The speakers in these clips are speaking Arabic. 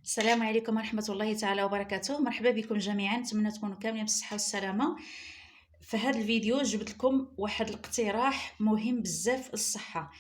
السلام عليكم ورحمة الله تعالى وبركاته. مرحبا بكم جميعا، نتمنى تكونوا كاملين بالصحة والسلامة. في هذا الفيديو جبت لكم واحد الاقتراح مهم بزاف للصحة.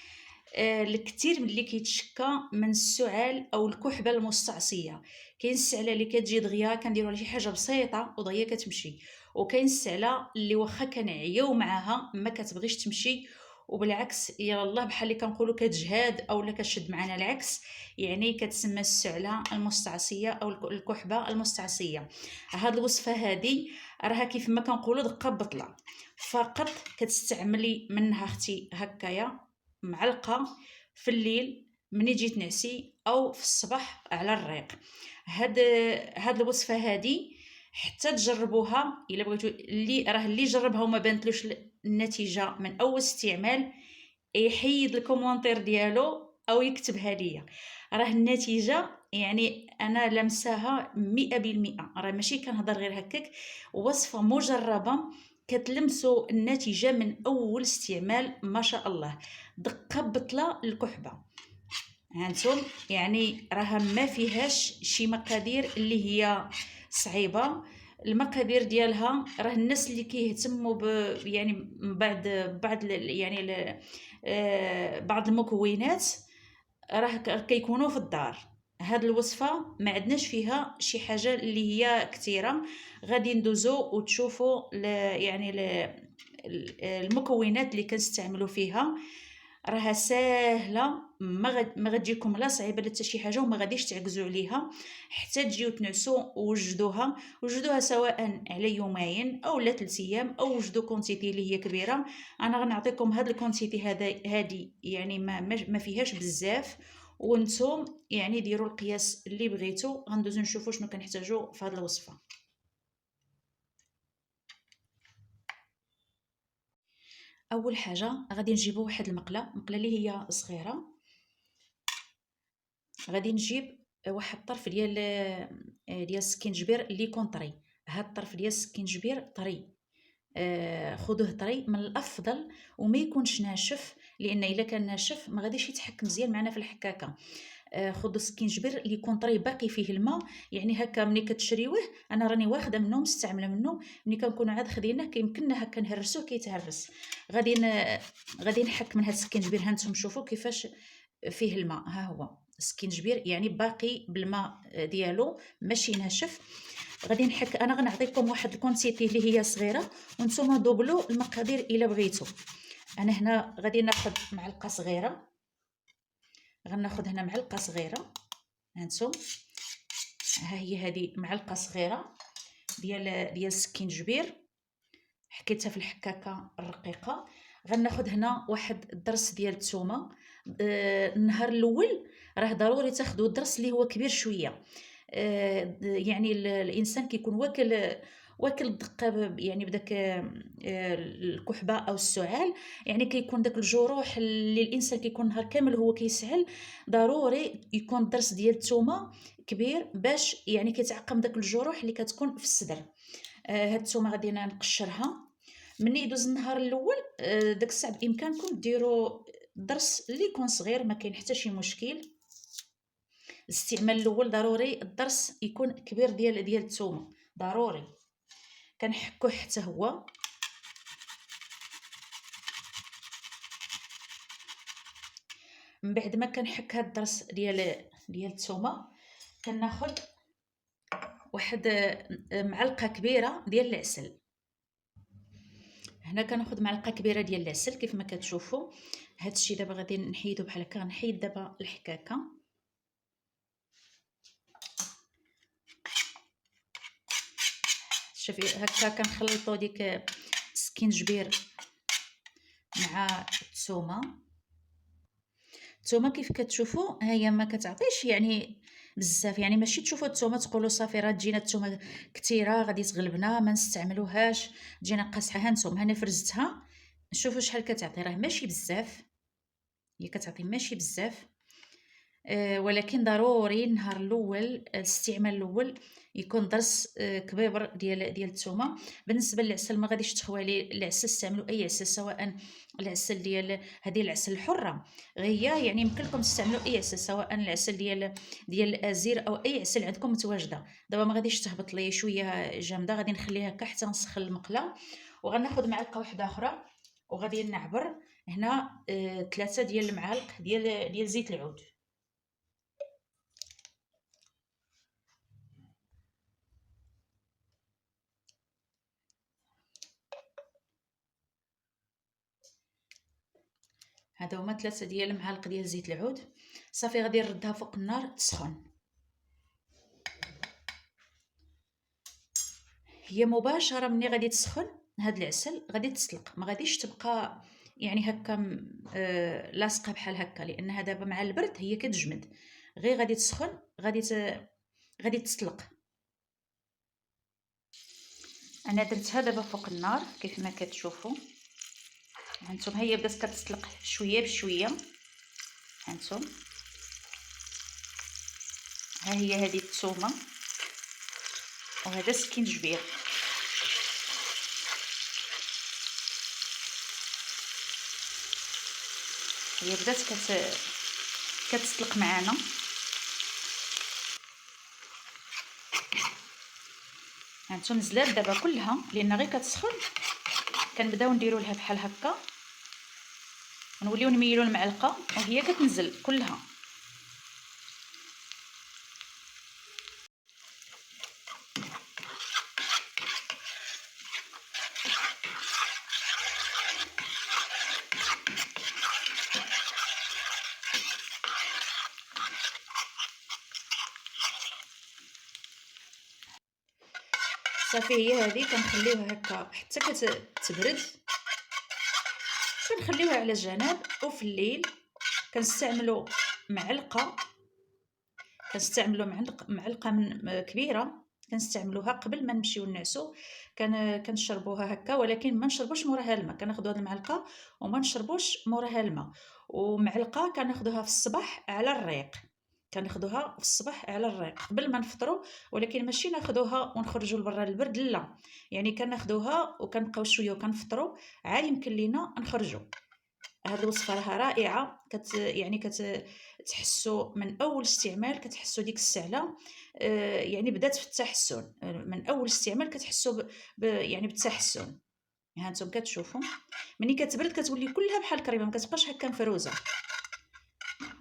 الكثير من اللي كيتشكى من السعال او الكحبه المستعصيه. كاين السعله اللي كتجي دغيا كنديروا على شي حاجه بسيطه ودغيا كتمشي، وكاين السعله اللي واخا كنعياو معاها ما كتبغيش تمشي، وبالعكس يا الله بحال اللي كنقولوا كتجهاد اولا كتشد معنا العكس. يعني كتسمى السعله المستعصيه او الكحبه المستعصيه. هاد الوصفه هذه راها كيف ما كنقولوا دقه بطله، فقط كتستعملي منها اختي هكايا معلقه في الليل ملي جيت نعسي او في الصباح على الريق. هاد الوصفه هذه حتى تجربوها الا بغيتو، اللي جربها وما بانتلوش النتيجه من اول استعمال يحيد الكومونتير ديالو او يكتبها ليا. راه النتيجه يعني انا لمساها 100%، راه ماشي كنهضر غير هكاك، وصفه مجربه كتلمسوا النتيجه من اول استعمال ما شاء الله. دقه بطله الكحبه هانتم، يعني راها ما فيهاش شي مقادير اللي هي صعيبه. المقادير ديالها راه الناس اللي كيهتموا يعني بعض المكونات راه كيكونوا في الدار. هاد الوصفه ما عندناش فيها شي حاجه اللي هي كثيره. غادي ندوزو وتشوفوا المكونات اللي كنستعملوا فيها. راها ساهله، ما غتجيكم لا صعيبه لا حتى شي حاجه، وما غاديش تعكزوا عليها حتى تجيو تنعسوا وجدوها سواء على يومين او لا 3 ايام، او وجدوا كونتيتي اللي هي كبيره. انا غنعطيكم هاد الكونتيتي هادي يعني ما فيهاش بزاف، وانتم يعني ديروا القياس اللي بغيتو. غندوزو نشوفوا شنو كنحتاجو في هاد الوصفه. اول حاجه غادي نجيبو واحد المقله اللي هي صغيره. غادي نجيب واحد الطرف ديال السكينجبير اللي يكون طري. هاد الطرف ديال السكينجبير طري، خذوه طري من الافضل وما يكونش ناشف، لان الا كان ناشف ما غاديش يتحك مزيان معنا في الحكاكه. خذوا السكينجبير اللي يكون طري باقي فيه الماء، يعني هكا ملي كتشريوه انا راني واخده منه مستعمله منه، ملي كنكونوا عاد خديناه كيمكننا هكا نهرسوه كيتهرس. غادي نحك من هاد السكينجبير. هانتوما شوفوا كيفاش فيه الماء، ها هو السكينجبير يعني باقي بالماء ديالو ماشي ناشف. غادي نحك، انا غنعطيكم واحد الكونتيتي اللي هي صغيره وانتم دوبلوا المقادير الا بغيتوا. انا هنا غادي ناخذ معلقه صغيره، غناخذ هنا معلقه صغيره. هانتم ها هي هذه معلقه صغيره ديال السكينجبير، حكيتها في الحكاكه الرقيقه. غناخذ هنا واحد الضرس ديال الثومه. النهار الاول راه ضروري تاخذوا الضرس اللي هو كبير شويه. يعني الانسان كيكون واكل الدقه يعني بداك الكحبه او السعال، يعني كيكون داك الجروح اللي الانسان كيكون نهار كامل هو كيسعل. ضروري يكون الضرس ديال الثومه كبير باش يعني كيتعقم داك الجروح اللي كتكون في الصدر. هاد الثومه غادي نقشرها. مني يدوز النهار الاول داك الساعه بامكانكم ديروا الضرس اللي يكون صغير، ما كاين حتى شي مشكل. الاستعمال الاول ضروري الضرس يكون كبير ديال الثومه ضروري. كنحكوه حتى هو. من بعد ما كنحك هاد الضرس ديال الثومه كناخذ واحد معلقه كبيره ديال العسل. هنا كناخذ معلقه كبيره ديال العسل كيف ما كتشوفوا. هاد الشيء دابا غادي نحيدو بحال هكا. نحيد دابا الحكاكه. شوفي هكا كنخلطوا ديك السكينجبير مع الثومه كيف كتشوفوا. ها هي ما كتعطيش يعني بزاف، يعني ماشي تشوفوا الثومه تقولوا صافي راه تجينا الثومه كثيره غادي تغلبنا ما نستعملوهاش تجينا قاصحه. هانتوما انا فرزتها، شوفوا شحال كتعطي، راه ماشي بزاف، هي كتعطي ماشي بزاف. ولكن ضروري النهار الاول الاستعمال الاول يكون ضرس كبيبر ديال الثومه. بالنسبه للعسل ما غاديش تخوالي العسل، استعملوا اي عسل سواء العسل ديال هذه العسل الحره، هي يعني يمكن لكم تستعملوا اي عسل سواء العسل ديال الازير او اي عسل عندكم متواجده. دابا ما غاديش تهبط لي شويه جامده، غادي نخليها هكا حتى نسخن المقله، وغناخذ معلقه واحده اخرى وغادي نعبر هنا 3 ديال المعالق ديال زيت العود. هذا هما 3 ديال المعالق ديال زيت العود. صافي غادي نردها فوق النار تسخن. هي مباشره ملي غادي تسخن هاد العسل غادي تسلق، ما غاديش تبقى يعني هكا لاصقه بحال هكا، لانها دابا مع البرد هي كتجمد. غير غادي تسخن غادي تسلق. انا درتها دابا فوق النار كيف ما كتشوفوا. هانتوما هي بدات كتسلق شويه بشويه. هانتوما ها هي هذه الثومه وهذا السكينجبير. هي بدات كتسلق معانا. هانتوما نزلات دابا كلها لان غير كتسخن، كنبداو نديروا لها بحال هكا ونوليو نميلوا المعلقه وهي كتنزل كلها. صافي هي هذه كنخليوها هكا حتى كتبرد، كنخليوها على جنب. وفي الليل كنستعملوا معلقه من كبيره، كنستعملوها قبل ما نمشيو نعسو. كنشربوها هكا، ولكن ما نشربوش موراها الماء. كناخذوا هذه المعلقه وما نشربوش موراها الماء. ومعلقه كناخذوها في الصباح على الريق، كناخذوها في الصباح على الريق قبل ما نفطروا، ولكن ماشي ناخذوها ونخرجوا لبرا البرد، لا، يعني كناخذوها وكنبقاو شويه وكنفطروا عاد يمكن لينا نخرجوا. هذه الوصفه راها رائعه، تحسوا من اول استعمال كتحسوا ديك السعله يعني بدات في التحسن. من اول استعمال كتحسوا يعني بالتحسن. ها انتم كتشوفوا ملي كتبرد كتولي كلها بحال الكريمه، ما كتبقاش هكا مفروزه.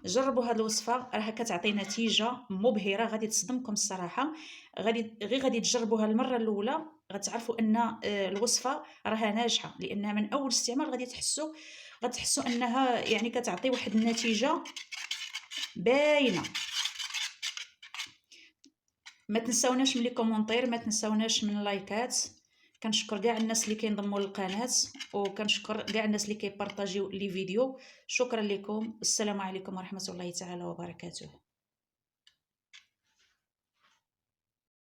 جربوا هذه الوصفه راها كتعطي نتيجه مبهره، غادي تصدمكم الصراحه. غادي تجربوها المره الاولى غتعرفوا ان الوصفه راها ناجحه، لانها من اول استعمال غتحسوا انها يعني كتعطي واحد النتيجه باينه. ما تنساوناش من لي كومونطير، ما تنساوناش من اللايكات. كنشكر كاع الناس اللي كينضموا للقناه، وكنشكر كاع الناس اللي كيبارطاجيو لي فيديو. شكرا لكم، السلام عليكم ورحمه الله تعالى وبركاته.